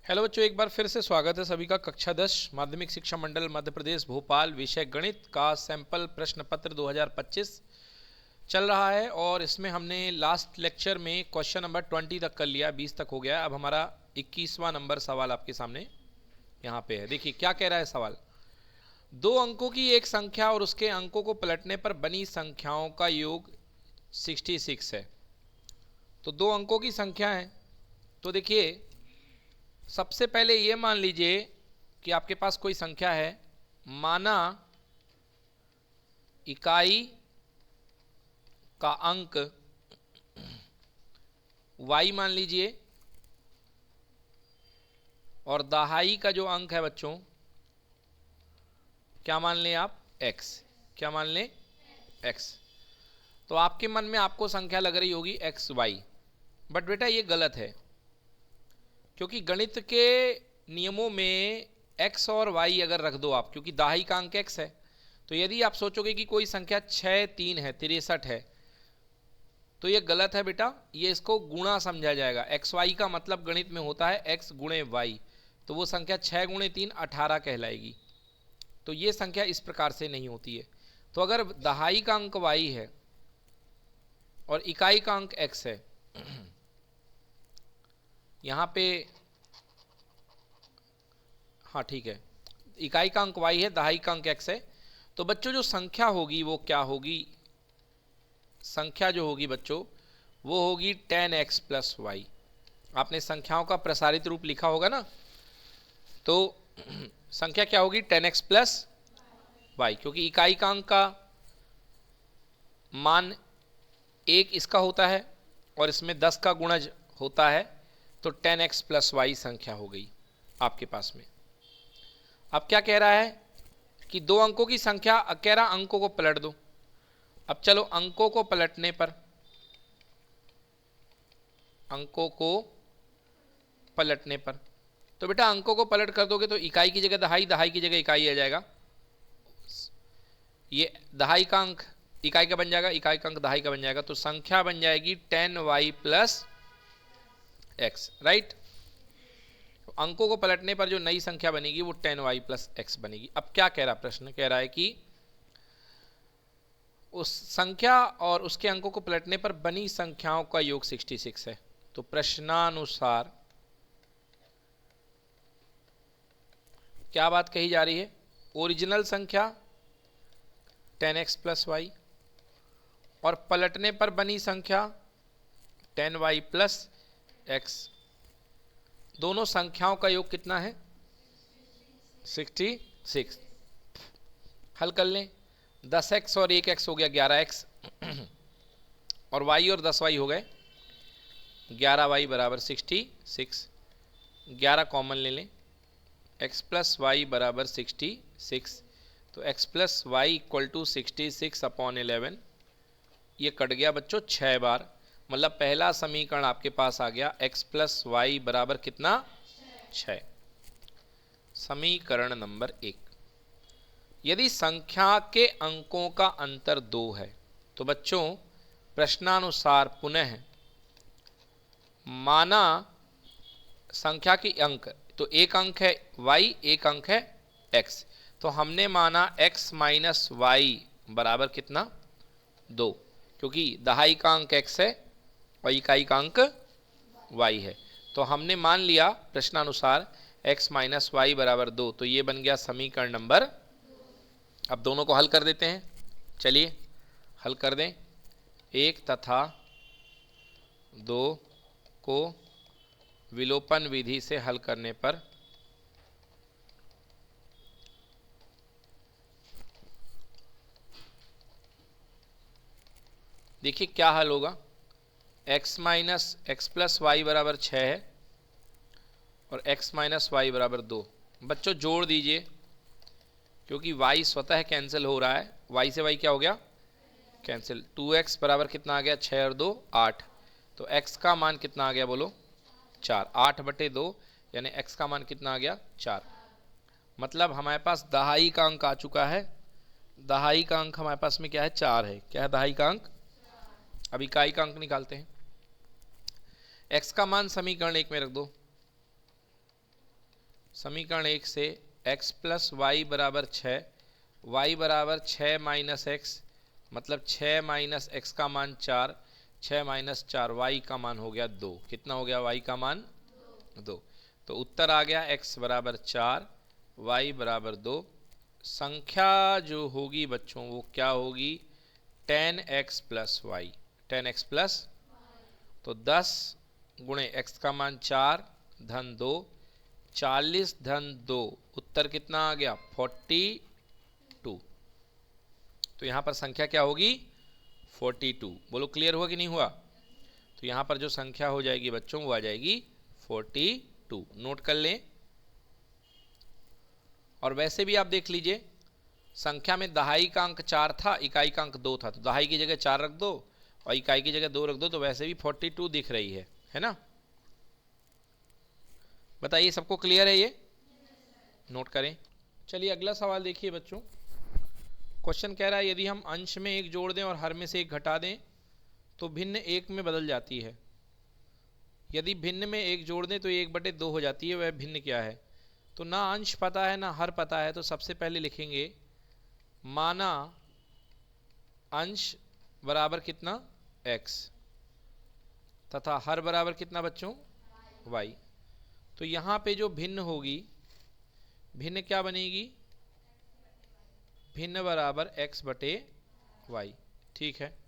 Hello बच्चों, एक बार फिर से स्वागत है सभी का कक्षा 10 माध्यमिक शिक्षा मंडल मध्य प्रदेश भोपाल विषय गणित का सैंपल प्रश्न पत्र 2025 चल रहा है। और इसमें हमने लास्ट लेक्चर में क्वेश्चन नंबर 20 तक कर लिया, 20 तक हो गया। अब हमारा 21वां नंबर सवाल आपके सामने यहाँ पे है। देखिए क्या कह रहा है सवाल। दो अंकों की एक संख्या और उसके अंकों को पलटने पर बनी संख्याओं का योग 66 है। तो दो अंकों की संख्या है, तो देखिए सबसे पहले ये मान लीजिए कि आपके पास कोई संख्या है, माना इकाई का अंक y मान लीजिए और दहाई का जो अंक है बच्चों क्या मान लें आप, x। क्या मान लें, x। तो आपके मन में आपको संख्या लग रही होगी एक्स वाई, बट बेटा ये गलत है, क्योंकि गणित के नियमों में x और y अगर रख दो आप, क्योंकि दहाई का अंक x है, तो यदि आप सोचोगे कि कोई संख्या 6 3 है 63 है, तो ये गलत है बेटा। ये इसको गुणा समझा जाएगा। एक्स वाई का मतलब गणित में होता है x गुणे वाई, तो वो संख्या 6 गुणे 3 18 कहलाएगी। तो ये संख्या इस प्रकार से नहीं होती है। तो अगर दहाई का अंक y है और इकाई का अंक x है, यहाँ पे हाँ ठीक है, इकाई का अंक y है, दहाई का अंक x है, तो बच्चों जो संख्या होगी वो क्या होगी, संख्या जो होगी बच्चों वो होगी 10x प्लस वाई। आपने संख्याओं का प्रसारित रूप लिखा होगा ना, तो संख्या क्या होगी 10x प्लस वाई, क्योंकि इकाई का अंक का मान 1 इसका होता है और इसमें 10 का गुणज होता है, तो 10x प्लस वाई संख्या हो गई आपके पास में। अब क्या कह रहा है कि दो अंकों की संख्या, कह रहा अंकों को पलट दो। अब चलो अंकों को पलटने पर, अंकों को पलटने पर, तो बेटा अंकों को पलट कर दोगे तो इकाई की जगह दहाई, दहाई की जगह इकाई आ जाएगा। ये दहाई का अंक इकाई का बन जाएगा, इकाई का अंक दहाई का बन जाएगा, तो संख्या बन जाएगी 10y प्लस एक्स, राइट। अंकों को पलटने पर जो नई संख्या बनेगी वो 10y प्लस एक्स बनेगी। अब क्या कह रहा प्रश्न, कह रहा है कि उस संख्या और उसके अंकों को पलटने पर बनी संख्याओं का योग 66 है। तो प्रश्नानुसार क्या बात कही जा रही है, ओरिजिनल संख्या 10x प्लस वाई और पलटने पर बनी संख्या 10y प्लस एक्स, दोनों संख्याओं का योग कितना है 66। हल कर लें, 10x और 1x हो गया 11x और y और 10y हो गए 11y बराबर 66। 11 कॉमन ले लें, x प्लस वाई बराबर 66, तो x plus Y equal to 66 upon 11। ये कट गया बच्चों 6 बार, मतलब पहला समीकरण आपके पास आ गया x प्लस वाई बराबर कितना 6। समीकरण नंबर 1, यदि संख्या के अंकों का अंतर 2 है, तो बच्चों प्रश्नानुसार पुनः माना संख्या की अंक, तो एक अंक है y एक अंक है x, तो हमने माना x माइनस वाई बराबर कितना 2, क्योंकि दहाई का अंक x है और इकाई का अंक y है, तो हमने मान लिया प्रश्नानुसार x माइनस वाई बराबर 2। तो ये बन गया समीकरण नंबर। अब दोनों को हल कर देते हैं, चलिए हल कर दें। 1 तथा 2 को विलोपन विधि से हल करने पर देखिए क्या हल होगा, x minus X plus Y बराबर 6 है और x माइनस वाई बराबर 2। बच्चों जोड़ दीजिए, क्योंकि y स्वतः कैंसिल हो रहा है, y से y क्या हो गया कैंसिल। 2x बराबर कितना आ गया 6 और 2 8, तो x का मान कितना आ गया बोलो 4, 8/2 यानी x का मान कितना आ गया 4। मतलब हमारे पास दहाई का अंक आ चुका है, दहाई का अंक हमारे पास में क्या है 4 है। क्या है दहाई का अंक, अब इकाई का अंक निकालते हैं। x का मान समीकरण 1 में रख दो, समीकरण 1 से x प्लस वाई बराबर 6, y बराबर 6 माइनस एक्स, मतलब 6 माइनस एक्स का मान 4, 6 माइनस 4 वाई का मान हो गया 2। कितना हो गया वाई का मान 2। तो उत्तर आ गया x बराबर 4, y बराबर 2। संख्या जो होगी बच्चों वो क्या होगी, 10x plus Y, 10x plus, तो 10 गुणे x का मान 4 धन 2, 40 धन 2, उत्तर कितना आ गया 42। तो यहां पर संख्या क्या होगी 42। बोलो क्लियर हुआ कि नहीं हुआ। तो यहां पर जो संख्या हो जाएगी बच्चों वो आ जाएगी 42। नोट कर लें। और वैसे भी आप देख लीजिए, संख्या में दहाई का अंक 4 था, इकाई का अंक 2 था, तो दहाई की जगह 4 रख दो और इकाई की जगह 2 रख दो, तो वैसे भी 42 दिख रही है ना। बताइए सबको क्लियर है ये, नोट करें। चलिए अगला सवाल देखिए बच्चों। क्वेश्चन कह रहा है यदि हम अंश में 1 जोड़ दें और हर में से 1 घटा दें तो भिन्न 1 में बदल जाती है। यदि भिन्न में 1 जोड़ दें तो 1/2 हो जाती है, वह भिन्न क्या है। तो ना अंश पता है ना हर पता है, तो सबसे पहले लिखेंगे माना अंश बराबर कितना x तथा हर बराबर कितना बच्चों y। तो यहां पे जो भिन्न होगी, भिन्न क्या बनेगी, भिन्न बराबर x बटे y। ठीक है।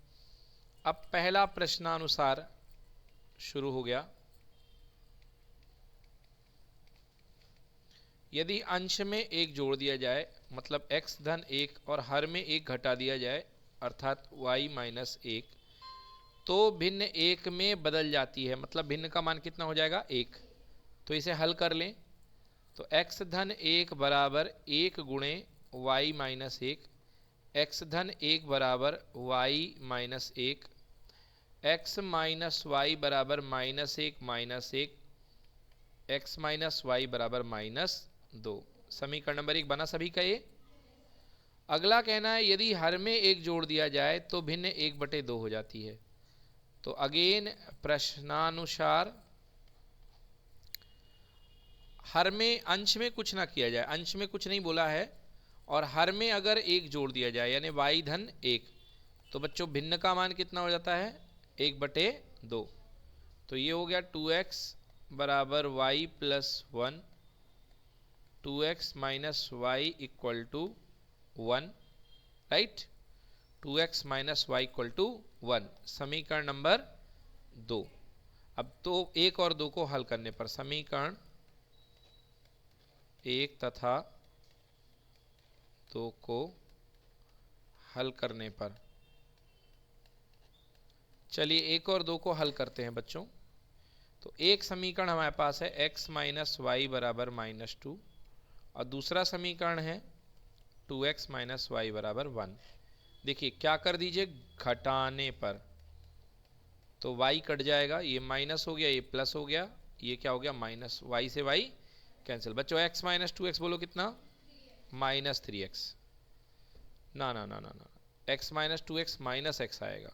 अब पहला प्रश्नानुसार शुरू हो गया। यदि अंश में 1 जोड़ दिया जाए मतलब x धन 1 और हर में 1 घटा दिया जाए अर्थात y माइनस 1, तो भिन्न 1 में बदल जाती है, मतलब भिन्न का मान कितना हो जाएगा 1। तो इसे हल कर लें। तो x धन 1 बराबर 1 गुणे y माइनस 1, x धन 1 बराबर y minus 1, x minus y बराबर minus 1 minus 1, x minus y बराबर माइनस 2। समीकरण नंबर 1 बना सभी का ये। अगला कहना है यदि हर में 1 जोड़ दिया जाए तो भिन्न 1/2 हो जाती है। तो अगेन प्रश्नानुसार हर में, अंश में कुछ ना किया जाए, अंश में कुछ नहीं बोला है, और हर में अगर 1 जोड़ दिया जाए यानी y धन 1, तो बच्चों भिन्न का मान कितना हो जाता है 1/2। तो ये हो गया 2x बराबर y प्लस 1, 2x minus Y equal to 1, right. 2x minus Y equal to 1, समीकरण नंबर 2। अब तो 1 और 2 को हल करने पर, समीकरण 1 तथा 2 को हल करने पर, चलिए 1 और 2 को हल करते हैं बच्चों। तो एक समीकरण हमारे पास है x माइनस वाई बराबर माइनस 2 और दूसरा समीकरण है 2x माइनस वाई बराबर 1। देखिए क्या कर दीजिए, घटाने पर तो y कट जाएगा, ये माइनस हो गया, ये प्लस हो गया, ये क्या हो गया माइनस, y से y कैंसिल। बच्चों x माइनस 2x बोलो कितना, माइनस 3x। ना ना ना ना ना, x minus 2x minus x आएगा,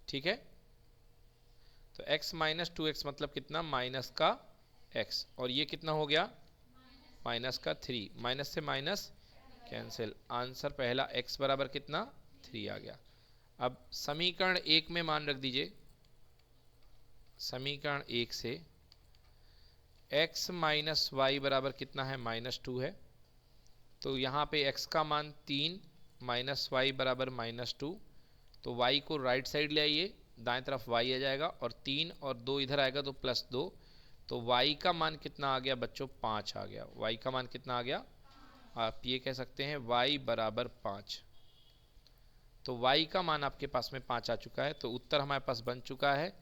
ठीक है। तो x माइनस 2x मतलब कितना, माइनस का x, और ये कितना हो गया माइनस का 3, माइनस से माइनस कैंसिल, आंसर पहला x बराबर कितना 3 आ गया। अब समीकरण 1 में मान रख दीजिए, समीकरण 1 से x माइनस वाई बराबर कितना है माइनस 2 है। तो यहाँ पे x का मान 3 माइनस वाई बराबर माइनस 2, तो y को राइट साइड ले आइए, दाएं तरफ y आ जाएगा और 3 और 2 इधर आएगा तो प्लस 2, तो y का मान कितना आ गया बच्चों 5 आ गया। y का मान कितना आ गया, आप ये कह सकते हैं y बराबर 5। तो y का मान आपके पास में 5 आ चुका है, तो उत्तर हमारे पास बन चुका है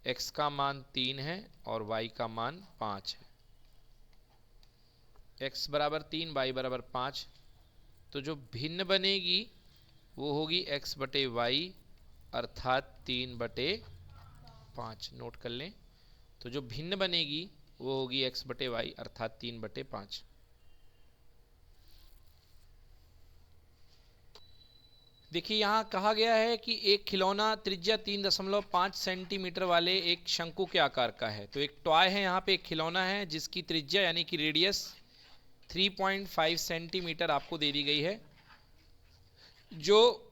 x का मान 3 है और y का मान 5 है। x बराबर 3 y बराबर 5, तो जो भिन्न बनेगी वो होगी x बटे वाई अर्थात 3/5। नोट कर लें, तो जो भिन्न बनेगी वो होगी x बटे वाई अर्थात 3/5। देखिए यहाँ कहा गया है कि एक खिलौना त्रिज्या 3.5 सेंटीमीटर वाले एक शंकु के आकार का है। तो एक टॉय है, यहाँ पे एक खिलौना है जिसकी त्रिज्या यानी कि रेडियस 3.5 सेंटीमीटर आपको दे दी गई है, जो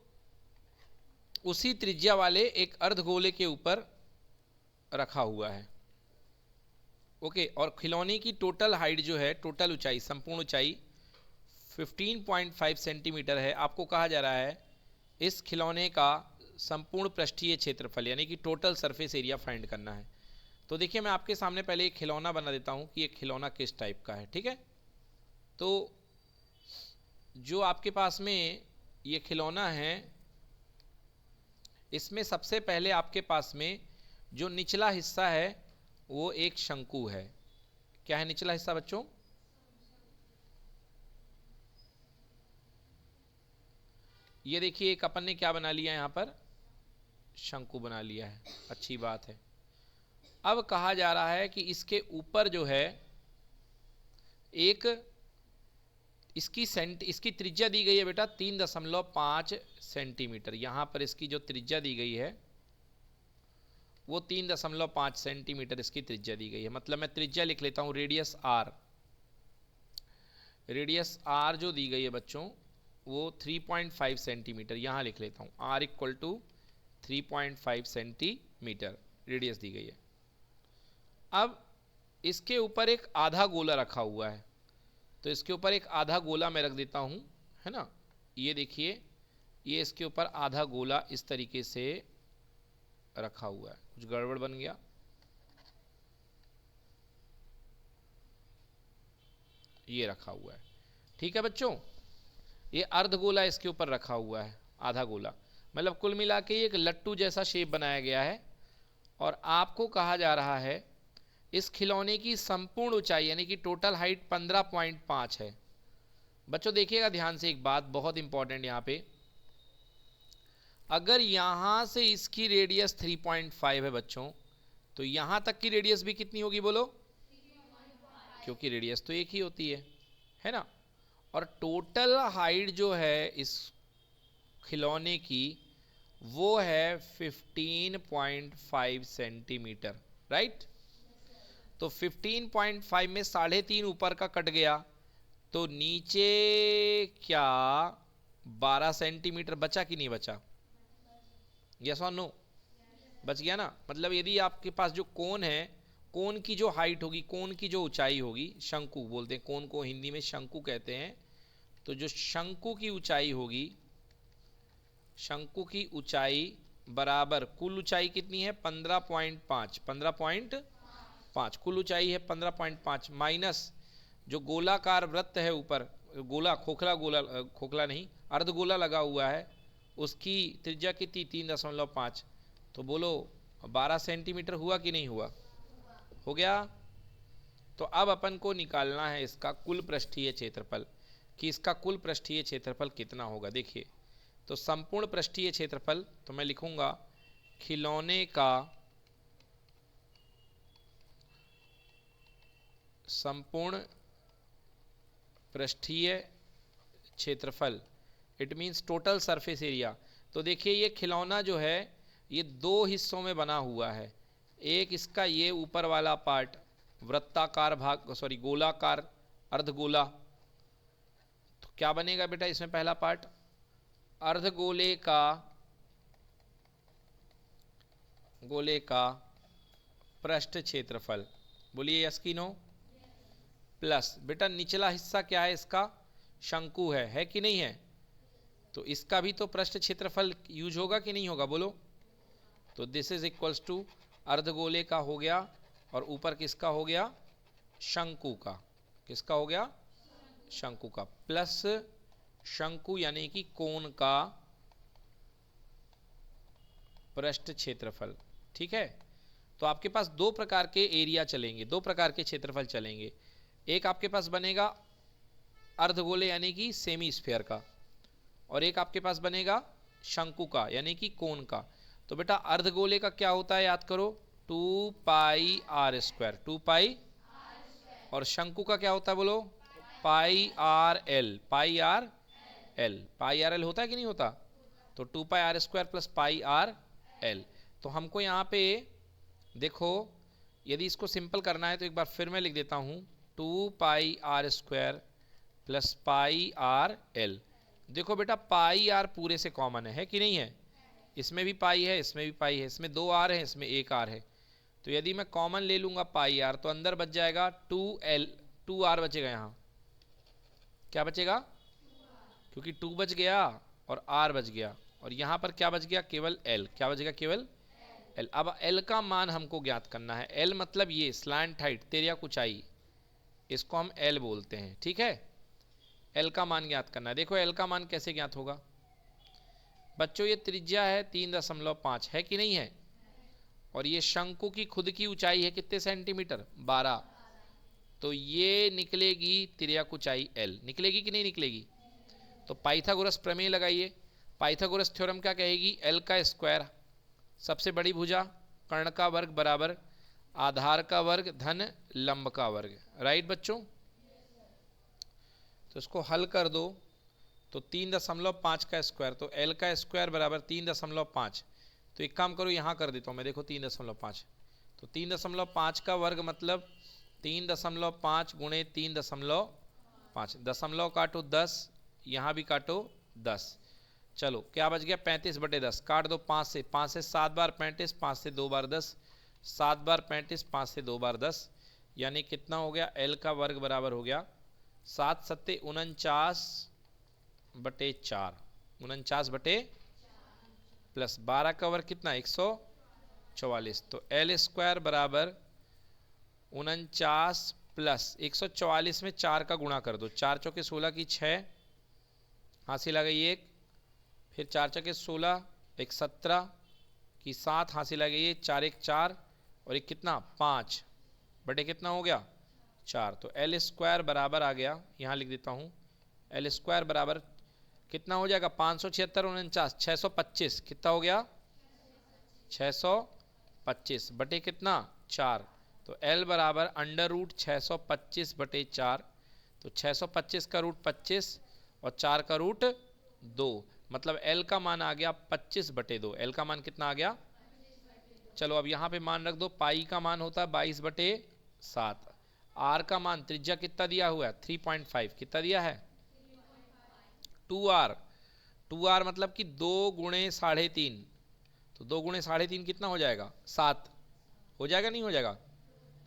उसी त्रिज्या वाले एक अर्धगोले के ऊपर रखा हुआ है। ओके, और खिलौने की टोटल हाइट जो है, टोटल ऊंचाई, संपूर्ण ऊंचाई 15.5 सेंटीमीटर है। आपको कहा जा रहा है इस खिलौने का संपूर्ण पृष्ठीय क्षेत्रफल यानी कि टोटल सरफेस एरिया फाइंड करना है। तो देखिए मैं आपके सामने पहले एक खिलौना बना देता हूं कि एक खिलौना किस टाइप का है। ठीक है, तो जो आपके पास में ये खिलौना है, इसमें सबसे पहले आपके पास में जो निचला हिस्सा है वो एक शंकु है। क्या है निचला हिस्सा बच्चों? ये देखिए एक अपन ने क्या बना लिया, यहां पर शंकु बना लिया है। अच्छी बात है। अब कहा जा रहा है कि इसके ऊपर जो है एक इसकी त्रिज्या दी गई है बेटा 3.5 सेंटीमीटर। यहां पर इसकी जो त्रिज्या दी गई है वो 3.5 सेंटीमीटर इसकी त्रिज्या दी गई है। मतलब मैं त्रिज्या लिख लेता हूं, रेडियस आर। रेडियस आर जो दी गई है बच्चों वो 3.5 सेंटीमीटर, यहां लिख लेता हूं R equal to 3.5 centimetre radius दी गई है। अब इसके ऊपर एक आधा गोला रखा हुआ है, तो इसके ऊपर एक आधा गोला मैं रख देता हूं, है ना। ये देखिए, ये इसके ऊपर आधा गोला इस तरीके से रखा हुआ है। कुछ गड़बड़ बन गया, ये रखा हुआ है। ठीक है बच्चों, ये अर्धगोला इसके ऊपर रखा हुआ है, आधा गोला। मतलब कुल मिला के एक लट्टू जैसा शेप बनाया गया है। और आपको कहा जा रहा है इस खिलौने की संपूर्ण ऊंचाई यानी कि टोटल हाइट 15.5 है। बच्चों देखिएगा ध्यान से, एक बात बहुत इंपॉर्टेंट यहां पे, अगर यहां से इसकी रेडियस 3.5 है बच्चों, तो यहां तक की रेडियस भी कितनी होगी बोलो? क्योंकि रेडियस तो एक ही होती है ना। और टोटल हाइट जो है इस खिलौने की वो है 15.5 सेंटीमीटर, राइट। तो 15.5 में 3.5 ऊपर का कट गया, तो नीचे क्या 12 सेंटीमीटर बचा कि नहीं बचा? यस और नो? बच गया ना। मतलब यदि आपके पास जो कोन है, कोन की जो हाइट होगी, कोन की जो ऊंचाई होगी, शंकु बोलते हैं कोन को, हिंदी में शंकु कहते हैं। तो जो शंकु की ऊंचाई होगी, शंकु की ऊंचाई बराबर कुल ऊंचाई कितनी है? 15.5। 15.5 कुल ऊंचाई है 15.5 माइनस जो गोलाकार वृत्त है ऊपर, गोला खोखला नहीं अर्धगोला लगा हुआ है, उसकी त्रिज्या कितनी? 3.5। तो बोलो 12 सेंटीमीटर हुआ कि नहीं हुआ? हो गया। तो अब अपन को निकालना है इसका कुल पृष्ठीय क्षेत्रफल, कि इसका कुल पृष्ठीय क्षेत्रफल कितना होगा। देखिए, तो संपूर्ण पृष्ठीय क्षेत्रफल तो मैं लिखूंगा खिलौने का संपूर्ण पृष्ठीय क्षेत्रफल, it means total surface area. तो देखिए ये खिलौना जो है ये दो हिस्सों में बना हुआ है। एक इसका ये ऊपर वाला पार्ट वृत्ताकार भाग, सॉरी गोलाकार अर्धगोला। तो क्या बनेगा बेटा इसमें? पहला पार्ट अर्धगोले का पृष्ठ क्षेत्रफल, बोलिए यस की नो? प्लस बेटा निचला हिस्सा क्या है इसका? शंकु है कि नहीं है? तो इसका भी तो पृष्ठ क्षेत्रफल यूज होगा कि नहीं होगा बोलो? तो दिस इज इक्वल्स टू अर्धगोले का हो गया, और ऊपर किसका हो गया? शंकु का। किसका हो गया? शंकु का, प्लस शंकु यानी कि कोण का पृष्ठ क्षेत्रफल। ठीक है, तो आपके पास दो प्रकार के एरिया चलेंगे, दो प्रकार के क्षेत्रफल चलेंगे। एक आपके पास बनेगा अर्धगोले यानी कि सेमी स्फीयर का, और एक आपके पास बनेगा शंकु का यानी कि कोण का। तो बेटा अर्धगोले का क्या होता है याद करो? 2 पाई आर स्क्वायर, 2 पाई। और शंकु का क्या होता है बोलो? Pi R L, pi R L. Pi R L होता है कि नहीं होता? तो 2 pi R square plus pi R L. तो हमको यहाँ पे देखो, यदि इसको सिंपल करना है तो एक बार फिर मैं लिख देता हूँ 2 pi R square plus pi R L. देखो बेटा पाई आर पूरे से कॉमन है कि नहीं है? इसमें भी पाई है, इसमें भी पाई है, इसमें 2 आर है, इसमें 1 आर है। तो यदि मैं कॉमन ले लूँगा पाई आर तो अंदर बच जाएगा 2 आर बचेगा। यहाँ क्या बचेगा? क्योंकि 2 बच गया और आर बच गया, और यहाँ पर क्या बच गया? केवल एल। क्या बचेगा? केवल एल। अब एल का मान हमको ज्ञात करना है। एल मतलब ये स्लैंट हाइट, तिर्यक ऊंचाई, इसको हम एल बोलते हैं। ठीक है, एल का मान ज्ञात करना है। देखो एल का मान कैसे ज्ञात होगा बच्चों? ये त्रिज्या है 3.5 है कि नहीं है? और ये शंकु की खुद की ऊंचाई है कितने सेंटीमीटर? 12। तो ये निकलेगी तिर्यक ऊंचाई एल। निकलेगी कि नहीं निकलेगी? तो पाइथागोरस प्रमेय लगाइए। पाइथागोरस थ्योरम क्या कहेगी? एल का स्क्वायर, सबसे बड़ी भुजा, कर्ण का वर्ग बराबर आधार का वर्ग धन लंब का वर्ग। राइट बच्चों? तो इसको हल कर दो तो 3.5 का स्क्वायर, तो एल का स्क्वायर बराबर 3.5। तो एक काम करो, यहाँ कर देता हूँ मैं। देखो 3.5, तो 3.5 का वर्ग मतलब 3.5 गुणे 3.5। दशमलव काटो 10, यहाँ भी काटो 10। चलो क्या बच गया? 35/10। काट दो 5 से, 5 से 7 बार 35, 5 से 2 बार 10, 7 बार 35, 5 से 2 बार 10, यानी कितना हो गया? एल का वर्ग बराबर हो गया 7 सत्ते 49/4, 49/ प्लस 12 का वर्ग कितना? 144। तो एल स्क्वायर बराबर 49 प्लस 144 में 4 का गुणा कर दो। 4 चौके 16 की 6, हासिल आ गई 1, फिर 4 चौके 16, एक 17 की 7, हासिल आ गई है 4 1 4, और एक कितना? 5 बटे कितना हो गया? 4। तो एल स्क्वायर बराबर आ गया, यहाँ लिख देता हूँ, एल स्क्वायर बराबर कितना हो जाएगा? 576 49 625, कितना हो गया? 625 बटे कितना? 4। तो एल बराबर √625/4। तो 625 का रूट 25 और 4 का रूट 2, मतलब एल का मान आ गया 25/2। एल का मान कितना आ गया? चलो अब यहाँ पे मान रख दो। पाई का मान होता है 22/7। आर का मान, त्रिज्या कितना दिया हुआ है? 3.5। कितना दिया है? 2r। 2r मतलब कि 2 गुणे 3.5। तो 2 गुणे 3.5 कितना हो जाएगा? 7 हो जाएगा, नहीं हो जाएगा?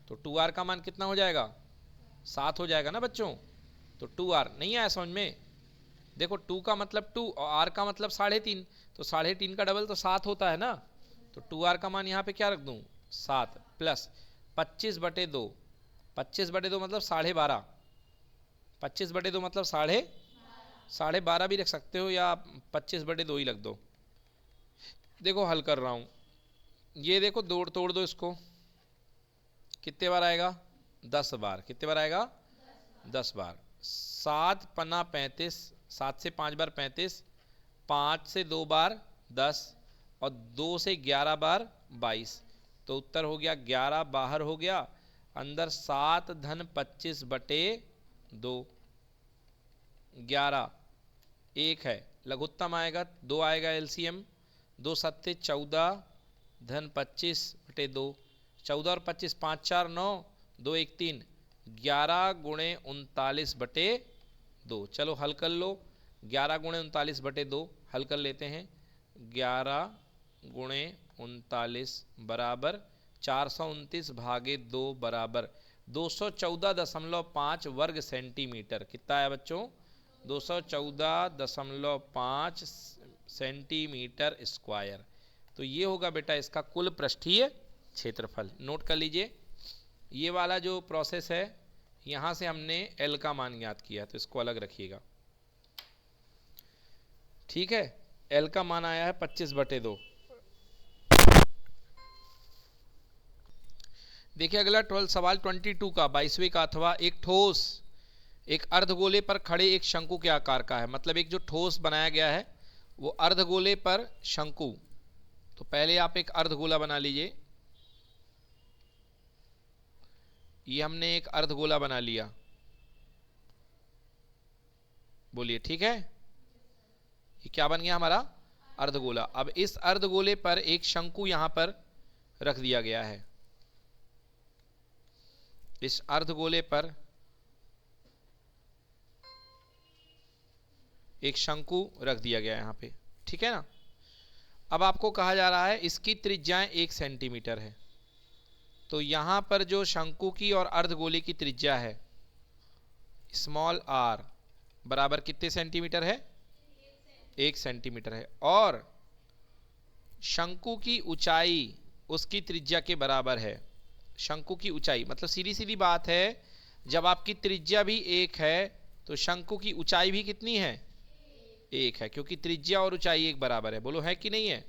तो 2r का मान कितना हो जाएगा? 7 हो जाएगा ना बच्चों? तो 2r नहीं आया समझ में? देखो 2 का मतलब 2 और r का मतलब 3.5, तो 3.5 का डबल तो 7 होता है ना। तो 2r का मान यहाँ पे क्या रख दूँ? 7 प्लस 25/2। 25/2 मतलब 12.5। 25/2 मतलब 12.5 भी रख सकते हो, या 25/2 ही रख दो। देखो हल कर रहा हूँ, ये देखो तोड़ दो इसको। कितने बार आएगा? 10 बार। कितने बार आएगा? 10 बार। 7 पन्ना 35, 7 से 5 बार 35, 5 से 2 बार 10, और 2 से 11 बार 22। तो उत्तर हो गया 11, बाहर हो गया, अंदर 7 धन 25/2। 11 1 है, लघुत्तम आएगा 2 आएगा एलसीएम। 2 सत्ते 14 धन 25/2। 14 और 25, 5 4 9, 2 1 3, 11 गुणे 39/2। चलो हल कर लो। 11 गुणे 39/2 हल कर लेते हैं। 11 गुणे 39 बराबर 429 भागे 2 बराबर 214.5 वर्ग सेंटीमीटर। कितना है बच्चों? 214.5 सेंटीमीटर स्क्वायर। तो ये होगा बेटा इसका कुल पृष्ठीय क्षेत्रफल। नोट कर लीजिए, ये वाला जो प्रोसेस है, यहाँ से हमने एल का मान ज्ञात किया, तो इसको अलग रखिएगा। ठीक है, एल का मान आया है 25/2। देखिए अगला 12 सवाल 22 का 22वें का, अथवा एक ठोस एक अर्धगोले पर खड़े एक शंकु के आकार का है। मतलब एक जो ठोस बनाया गया है वो अर्धगोले पर शंकु। तो पहले आप एक अर्धगोला बना लीजिए। ये हमने एक अर्धगोला बना लिया, बोलिए ठीक है। ये क्या बन गया हमारा? अर्धगोला। अब इस अर्धगोले पर एक शंकु यहां पर रख दिया गया है। इस अर्धगोले पर एक शंकु रख दिया गया है यहां पे, ठीक है ना। अब आपको कहा जा रहा है इसकी त्रिज्याएं 1 सेंटीमीटर है। तो यहां पर जो शंकु की और अर्धगोले की त्रिज्या है स्मॉल r बराबर कितने सेंटीमीटर है? 1 सेंटीमीटर है। और शंकु की ऊंचाई उसकी त्रिज्या के बराबर है। शंकु की ऊंचाई मतलब सीधी सीधी बात है, जब आपकी त्रिज्या भी 1 है तो शंकु की ऊंचाई भी कितनी है? 1 है, क्योंकि त्रिज्या और ऊंचाई एक बराबर है। बोलो है कि नहीं है?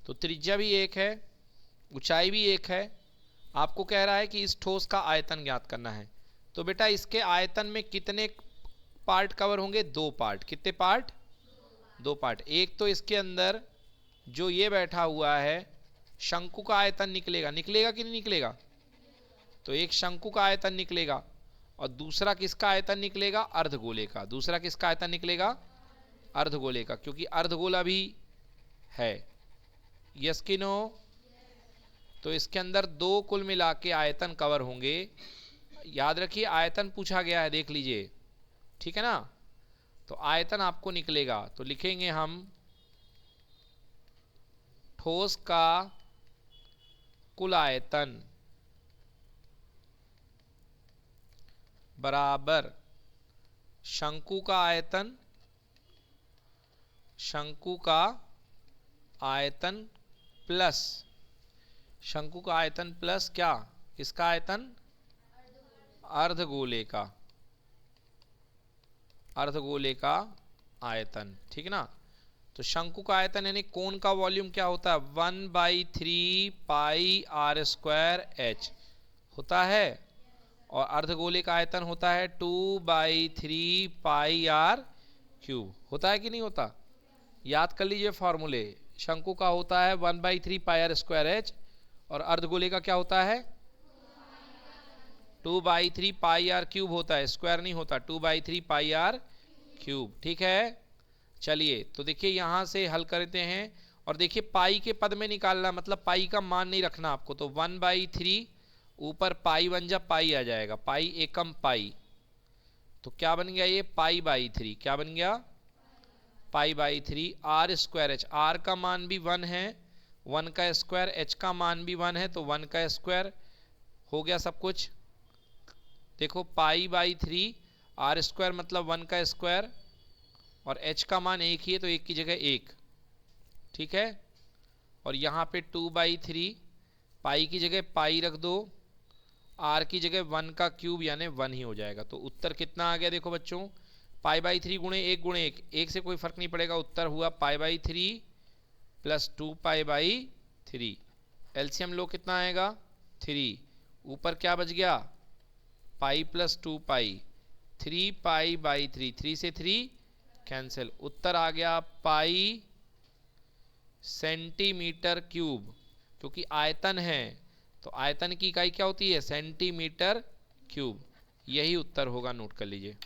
तो त्रिज्या भी 1 है, ऊंचाई भी 1 है। आपको कह रहा है कि इस ठोस का आयतन ज्ञात करना है। तो बेटा इसके आयतन में कितने पार्ट कवर होंगे? 2 पार्ट। कितने पार्ट? 2 पार्ट। एक तो इसके अंदर जो ये बैठा हुआ है शंकु का आयतन निकलेगा, निकलेगा कि नहीं निकलेगा? तो एक शंकु का आयतन निकलेगा और दूसरा किसका आयतन निकलेगा? अर्धगोले का। दूसरा किसका आयतन निकलेगा? अर्धगोले का, क्योंकि अर्धगोला भी है। यस कि नो? तो इसके अंदर 2 कुल मिला के आयतन कवर होंगे। याद रखिए आयतन पूछा गया है, देख लीजिए, ठीक है ना। तो आयतन आपको निकलेगा, तो लिखेंगे हम ठोस का कुल आयतन बराबर शंकु का आयतन, शंकु का आयतन प्लस, शंकु का आयतन प्लस क्या? इसका आयतन? अर्धगोले का, अर्धगोले का आयतन, ठीक है ना। तो शंकु का आयतन यानी कोण का वॉल्यूम क्या होता है? 1/3 पाई r स्क्वायर h होता है। और अर्धगोले का आयतन होता है 2/3 पाई r क्यूब। होता है कि नहीं होता? याद कर लीजिए फॉर्मूले। शंकु का होता है 1/3 पाई r स्क्वायर h और अर्धगोले का क्या होता है? 2/3 पाई r क्यूब होता है, स्क्वायर नहीं होता। 2/3 पाई r क्यूब, ठीक है। चलिए तो देखिए यहां से हल करते हैं और देखिए पाई के पद में निकालना, मतलब पाई का मान नहीं रखना आपको। तो 1/3 ऊपर पाई बन जा, पाई आ जाएगा, पाई एकम पाई। तो क्या बन गया ये? पाई/3। क्या बन गया? पाई/3 r स्क्वायर h। r का मान भी 1 है, 1 का स्क्वायर, h का मान भी 1 है, तो 1 का स्क्वायर हो गया सब कुछ। देखो पाई/3 r स्क्वायर मतलब 1 का स्क्वायर और h का मान 1 ही है, तो 1 की जगह 1, ठीक है। और यहाँ पे 2/3 पाई की जगह पाई रख दो, r की जगह 1 का क्यूब यानी 1 ही हो जाएगा। तो उत्तर कितना आ गया? देखो बच्चों, पाई/3 गुणे 1 1 से कोई फर्क नहीं पड़ेगा। उत्तर हुआ पाई/3 प्लस 2पाई/3। एलसीएम लो कितना आएगा? 3। ऊपर क्या बच गया? Pi plus 2पाई, 3पाई/3। 3 से 3 कैंसिल। उत्तर आ गया पाई सेंटीमीटर क्यूब, क्योंकि आयतन है तो आयतन की इकाई क्या होती है? Centimetre cube. यही उत्तर होगा, नोट कर लीजिए।